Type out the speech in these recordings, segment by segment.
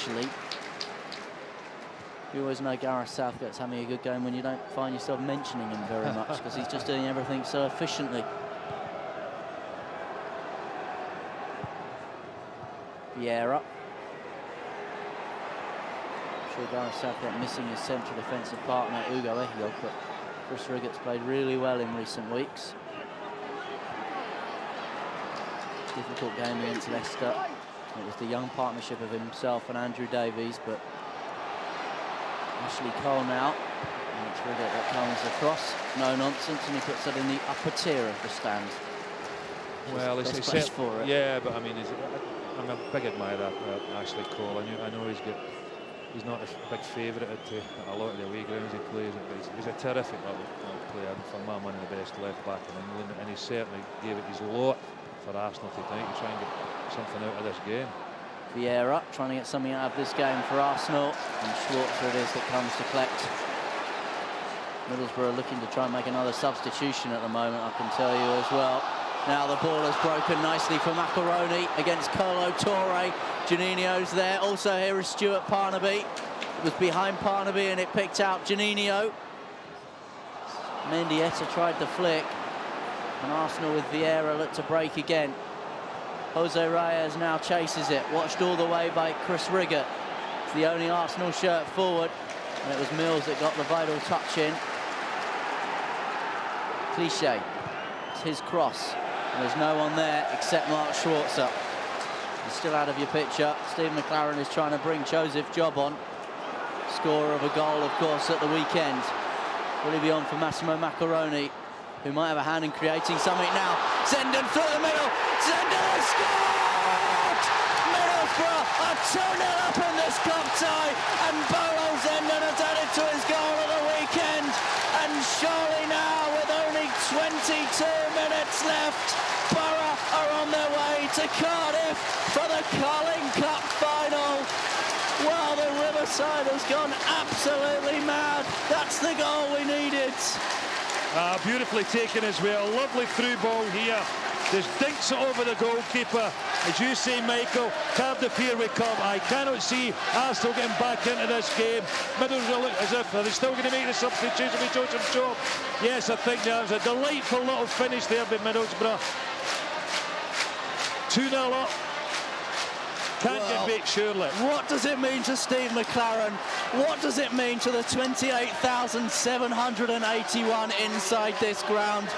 especially. You always know Gareth Southgate's having a good game when you don't find yourself mentioning him very much, because he's just doing everything so efficiently. Vieira. I'm sure Gareth Southgate missing his central defensive partner, Ugo Ehio, but Chris Riggott's played really well in recent weeks. Difficult game against Leicester. It was the young partnership of himself and Andrew Davies, but Ashley Cole now, and it's Riggott that comes across. No nonsense, and he puts it in the upper tier of the stand. Well, it's best for it. Yeah, but I mean, I'm a big admirer of Ashley Cole. I know he's not a big favourite at a lot of the away grounds he plays, but he's a terrific little player, and for my money the best left back in England, and he certainly gave it his lot for Arsenal tonight to try and get something out of this game. Vieira trying to get something out of this game for Arsenal, and Schwarzer it is that comes to collect. Middlesbrough looking to try and make another substitution at the moment, I can tell you as well. Now the ball has broken nicely for Macaroni against Kolo Touré. Juninho's there. Also here is Stuart Parnaby. It was behind Parnaby and it picked out Juninho. Mendieta tried the flick, and Arsenal with Vieira look to break again. Jose Reyes now chases it, watched all the way by Chris Rigott. It's the only Arsenal shirt forward, and it was Mills that got the vital touch in. Cliche, it's his cross, and there's no one there except Mark Schwarzer. He's still out of your picture. Steve McLaren is trying to bring Joseph Job on. Scorer of a goal, of course, at the weekend. Will he be on for Massimo Macaroni, who might have a hand in creating something now? Zenden through the middle. Zenden has scored! Middlesbrough are 2-0 up in this cup tie, and Boro Zenden has added to his goal of the weekend. And surely now, with only 22 minutes left, Boro are on their way to Cardiff for the Carling Cup final. Well, the Riverside has gone absolutely mad. That's the goal we needed. Beautifully taken as well. Lovely through ball here. Just dinks it over the goalkeeper. As you say, Michael, Cardiff, here we come. I cannot see Arsenal getting back into this game. Middlesbrough look as if are they still going to make the substitution with Joseph Job. Yes, I think that was a delightful little finish there by Middlesbrough. 2-0 up. Can't get beat, surely. What does it mean to Steve McLaren? What does it mean to the 28,781 inside this ground?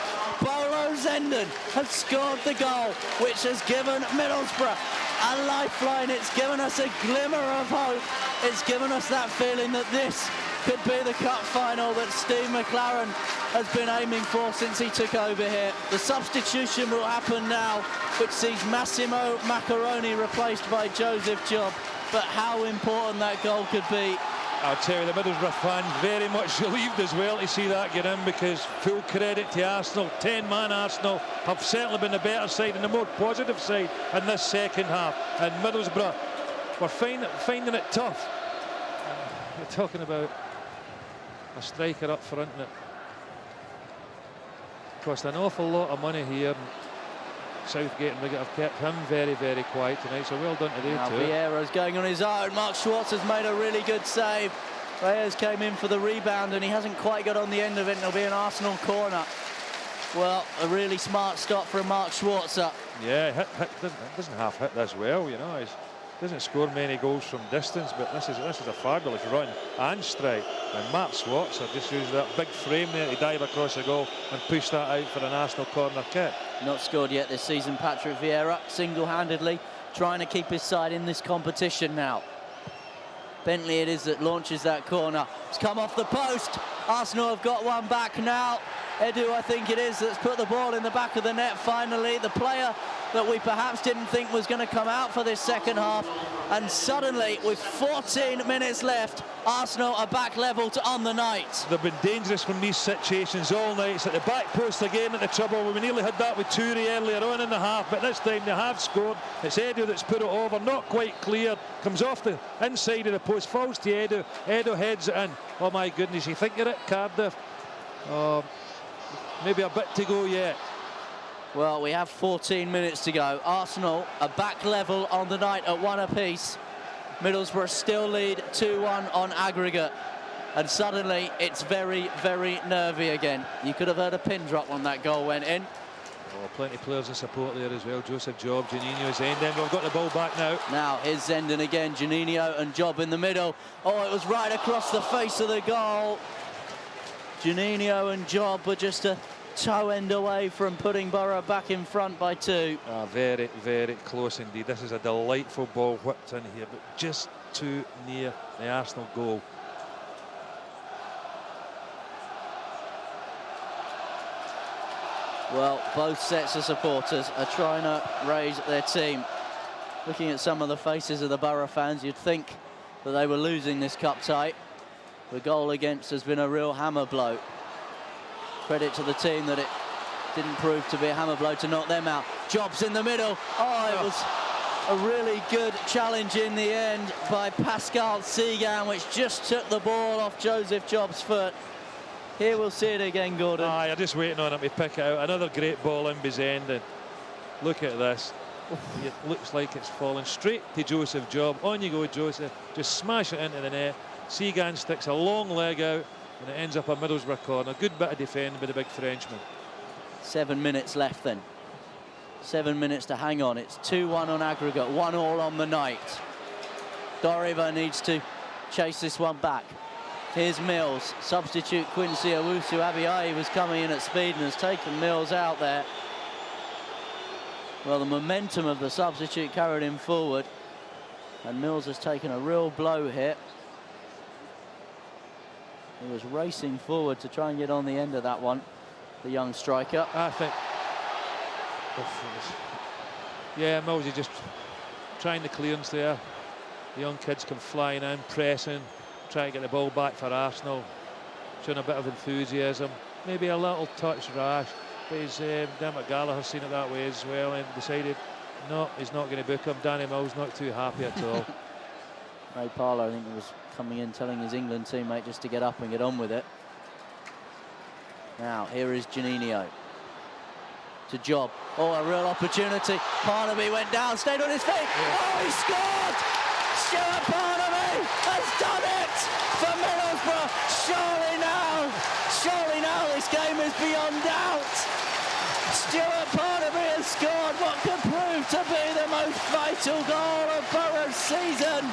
Boro Zenden has scored the goal, which has given Middlesbrough a lifeline. It's given us a glimmer of hope. It's given us that feeling that this could be the cup final that Steve McLaren has been aiming for since he took over here. The substitution will happen now, which sees Massimo Macaroni replaced by Joseph Job. But how important that goal could be. I'll tell you, the Middlesbrough fans very much relieved as well to see that get in, because full credit to Arsenal. 10-man Arsenal have certainly been the better side and the more positive side in this second half. And Middlesbrough were finding it tough. You're talking about a striker up front that cost an awful lot of money here. Southgate and Rigott have kept him very, very quiet tonight, so well done to them too. Vieira's going on his own. Mark Schwartz has made a really good save. Reyes came in for the rebound and he hasn't quite got on the end of it, and it'll be an Arsenal corner. Well, a really smart stop from Mark Schwarzer. Yeah, doesn't half hit this well, you know. He doesn't score many goals from distance, but this is a fabulous run and strike. And Mark Schwarzer just used that big frame there to dive across the goal and push that out for an Arsenal corner kick. Not scored yet this season, Patrick Vieira, single-handedly trying to keep his side in this competition now. Bentley it is that launches that corner. It's come off the post. Arsenal have got one back now. Edu, I think it is, that's put the ball in the back of the net finally. The player that we perhaps didn't think was going to come out for this second half. And suddenly, with 14 minutes left, Arsenal are back level on the night. They've been dangerous from these situations all night. It's at the back post again at the trouble. We nearly had that with Touré earlier on in the half, but this time they have scored. It's Edu that's put it over, not quite clear. Comes off the inside of the post, falls to Edu. Edu heads it in. Oh my goodness, you think you're at Cardiff? Maybe a bit to go yet. Well, we have 14 minutes to go. Arsenal are back level on the night at one apiece. Middlesbrough still lead 2-1 on aggregate. And suddenly it's very, very nervy again. You could have heard a pin drop when that goal went in. Oh, plenty of players in support there as well. Joseph Job, Juninho, Zenden. We've got the ball back now. Now here's Zenden again, Juninho and Job in the middle. Oh, it was right across the face of the goal. Juninho and Job were just a toe end away from putting Boro back in front by 2. Very, very close indeed. This is a delightful ball whipped in here, but just too near the Arsenal goal. Well, both sets of supporters are trying to raise their team. Looking at some of the faces of the Boro fans, you'd think that they were losing this cup tie. The goal against has been a real hammer blow. Credit to the team that it didn't prove to be a hammer blow to knock them out. Jobs in the middle. Oh, it was a really good challenge in the end by Pascal Segan, which just took the ball off Joseph Job's foot. Here we'll see it again, Gordon. You're just waiting on him to pick it out. Another great ball in Bizenden. Look at this. It looks like it's falling straight to Joseph Job. On you go, Joseph. Just smash it into the net. Segan sticks a long leg out and it ends up a Middlesbrough corner. Good bit of defending by the big Frenchman. 7 minutes left then. 7 minutes to hang on. It's 2-1 on aggregate, 1-1 on the night. Doriva needs to chase this one back. Here's Mills. Substitute Quincy Owusu Abiyayi was coming in at speed and has taken Mills out there. Well, the momentum of the substitute carried him forward, and Mills has taken a real blow here. He was racing forward to try and get on the end of that one, the young striker. I think. Yeah, Mills is just trying the clearance there. The young kids come flying in, pressing, trying to get the ball back for Arsenal, showing a bit of enthusiasm, maybe a little touch rash, but he's Dermot Gallagher's seen it that way as well and decided no, he's not going to book him. Danny Mills not too happy at all. Ray Parlour, I think, was coming in telling his England teammate just to get up and get on with it. Now here is Juninho to Job. Oh, a real opportunity. Parnaby went down, stayed on his feet. Yeah. Oh, he scored! Stuart Parnaby has done it for Middlesbrough. Surely now this game is beyond doubt. Stuart Parnaby has scored what could prove to be the most vital goal of Boro's season.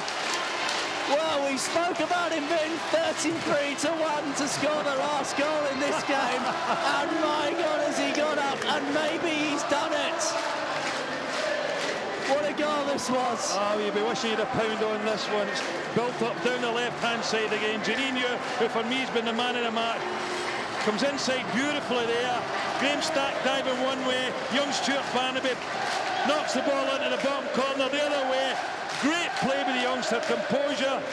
Well, we spoke about him being 33-1 to score the last goal in this game. And my God, has he got up, and maybe he's done it. What a goal this was. Oh, you'd be wishing you'd have pound on this one. It's built up down the left-hand side again. Juninho, who for me has been the man of the match, comes inside beautifully there. Graham Stack diving one way. Young Stuart Barnaby knocks the ball into the bottom corner the other way. Great play by the youngster. Composure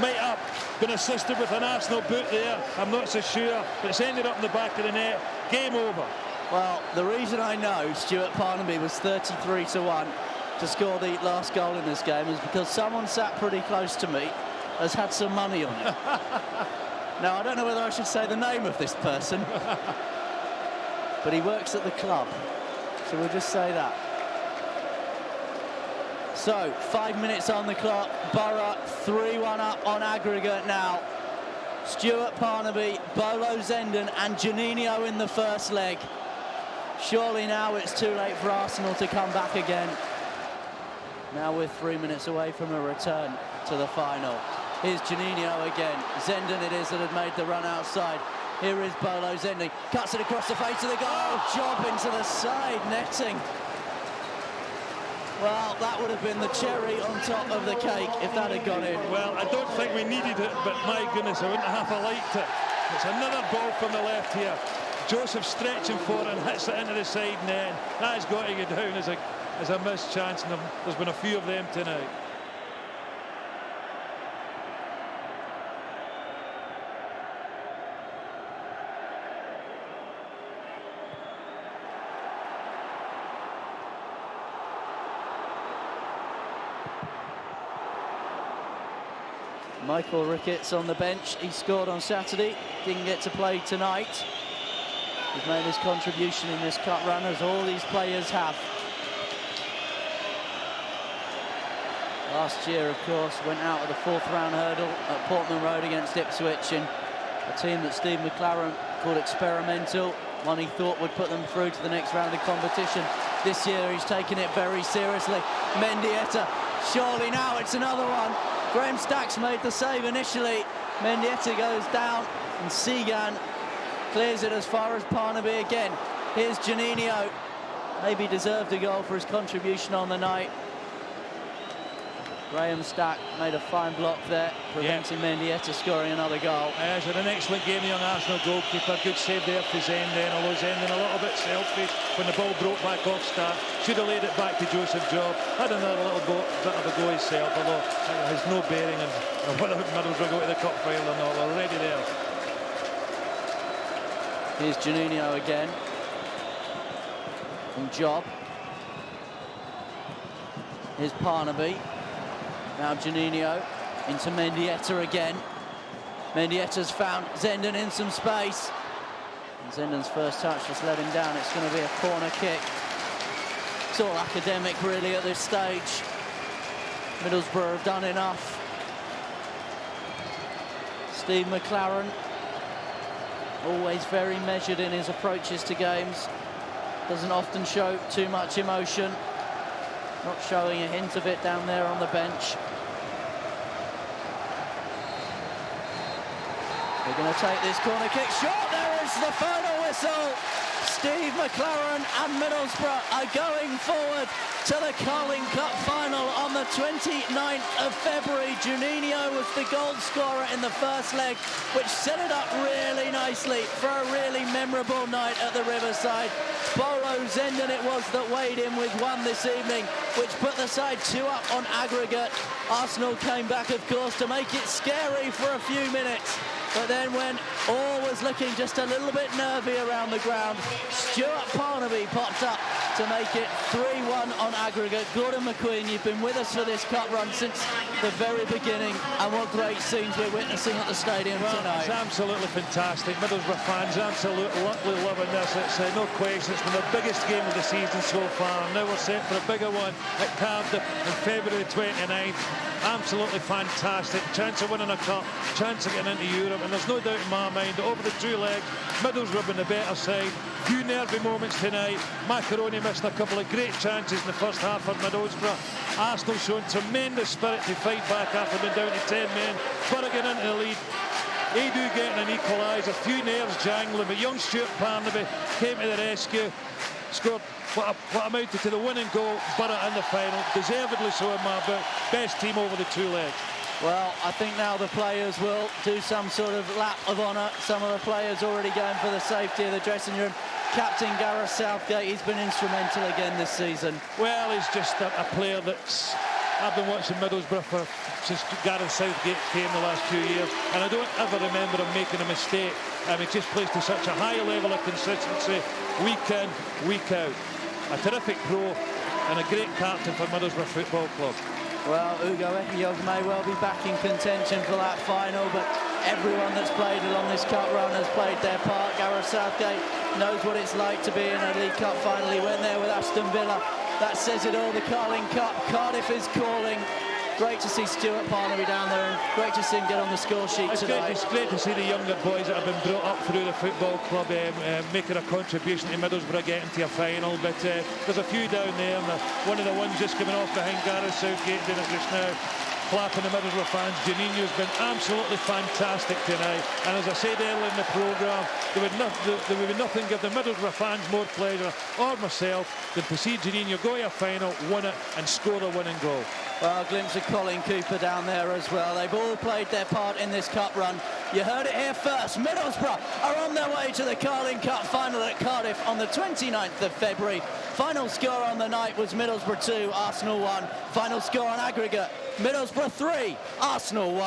might have been assisted with an Arsenal boot there. I'm not so sure, but it's ended up in the back of the net. Game over. Well, the reason I know Stuart Parnaby was 33-1 to score the last goal in this game is because someone sat pretty close to me has had some money on it. Now, I don't know whether I should say the name of this person, but he works at the club, so we'll just say that. So, 5 minutes on the clock, Boro 3-1 up on aggregate now. Stuart Parnaby, Bolo Zenden and Juninho in the first leg. Surely now it's too late for Arsenal to come back again. Now we're 3 minutes away from a return to the final. Here's Juninho again. Zenden it is that had made the run outside. Here is Bolo Zenden. Cuts it across the face of the goal. Job into the side netting. Well, that would have been the cherry on top of the cake if that had gone in. Well, I don't think we needed it, but my goodness, I wouldn't have liked it. It's another ball from the left here. Joseph stretching for it and hits it into the side net. That has got to go down as a missed chance, and there's been a few of them tonight. Michael Ricketts on the bench. He scored on Saturday, didn't get to play tonight. He's made his contribution in this cup run, as all these players have. Last year, of course, went out of the 4th round hurdle at Portman Road against Ipswich, and a team that Steve McClaren called experimental, one he thought would put them through to the next round of competition. This year, he's taken it very seriously. Mendieta, surely now it's another one. Graham Stack's made the save initially. Mendieta goes down, and Segan clears it as far as Parnaby again. Here's Juninho. Maybe deserved a goal for his contribution on the night. Graham Stack made a fine block there, preventing Mendieta scoring another goal. It's had an excellent game, the young Arsenal goalkeeper. Good save there for Zenden, although Zenden a little bit selfish when the ball broke back off Stack. Should have laid it back to Joseph Job. Had another little bit of a go himself, although it has no bearing on whether Middlesbrough go to the cup final or not. We're already there. Here's Juninho again. From Job. Here's Parnaby. Now Juninho into Mendieta again. Mendieta's found Zenden in some space. And Zenden's first touch just let him down. It's going to be a corner kick. It's all academic really at this stage. Middlesbrough have done enough. Steve McClaren, always very measured in his approaches to games. Doesn't often show too much emotion. Not showing a hint of it down there on the bench. They're going to take this corner kick short. There is the final whistle. Steve McClaren and Middlesbrough are going forward to the Carling Cup final on the 29th of February. Juninho was the goal scorer in the first leg, which set it up really nicely for a really memorable night at the Riverside. Boro Zenden it was that weighed in with one this evening, which put the side 2 up on aggregate. Arsenal came back, of course, to make it scary for a few minutes. But then when all was looking just a little bit nervy around the ground, Stuart Parnaby popped up to make it 3-1 on aggregate. Gordon McQueen, you've been with us for this cup run since the very beginning, and what great scenes we're witnessing at the stadium tonight. It's absolutely fantastic. Middlesbrough fans absolutely loving this. It's no question, it's been the biggest game of the season so far. Now we're set for a bigger one at Cardiff on February 29th. Absolutely fantastic. Chance of winning a cup, chance of getting into Europe, and there's no doubt in my mind that over the 2 legs, Middlesbrough been the better side. Few nervy moments tonight. Macaroni missed a couple of great chances in the first half for Middlesbrough. Arsenal showing tremendous spirit to fight back after being down to 10 men. Boro getting into the lead. Edu getting an equaliser. A few nerves jangling, but young Stuart Parnaby came to the rescue. Scored what amounted to the winning goal. Boro in the final. Deservedly so in my book. Best team over the 2 legs. Well, I think now the players will do some sort of lap of honour. Some of the players already going for the safety of the dressing room. Captain Gareth Southgate, he's been instrumental again this season. Well, he's just a player that's... I've been watching Middlesbrough since Gareth Southgate came the last few years, and I don't ever remember him making a mistake. He just plays to such a high level of consistency, week in, week out. A terrific pro and a great captain for Middlesbrough Football Club. Well, Ugo Ehiogu may well be back in contention for that final, but everyone that's played along this cup run has played their part. Gareth Southgate knows what it's like to be in a League Cup final. He went there with Aston Villa. That says it all, the Carling Cup. Cardiff is calling. Great to see Stuart Parnaby down there, and great to see him get on the score sheet tonight. It's great to see the younger boys that have been brought up through the football club making a contribution to Middlesbrough getting to a final. But there's a few down there, and one of the ones just coming off behind Gareth Southgate doing it just now, clapping the Middlesbrough fans. Juninho's been absolutely fantastic tonight, and as I said earlier in the programme, there would be nothing give the Middlesbrough fans more pleasure, or myself, than to see Juninho go to a final, win it, and score a winning goal. Well, a glimpse of Colin Cooper down there as well. They've all played their part in this cup run. You heard it here first. Middlesbrough are on their way to the Carling Cup final at Cardiff on the 29th of February. Final score on the night was Middlesbrough 2, Arsenal 1. Final score on aggregate, Middlesbrough 3, Arsenal 1.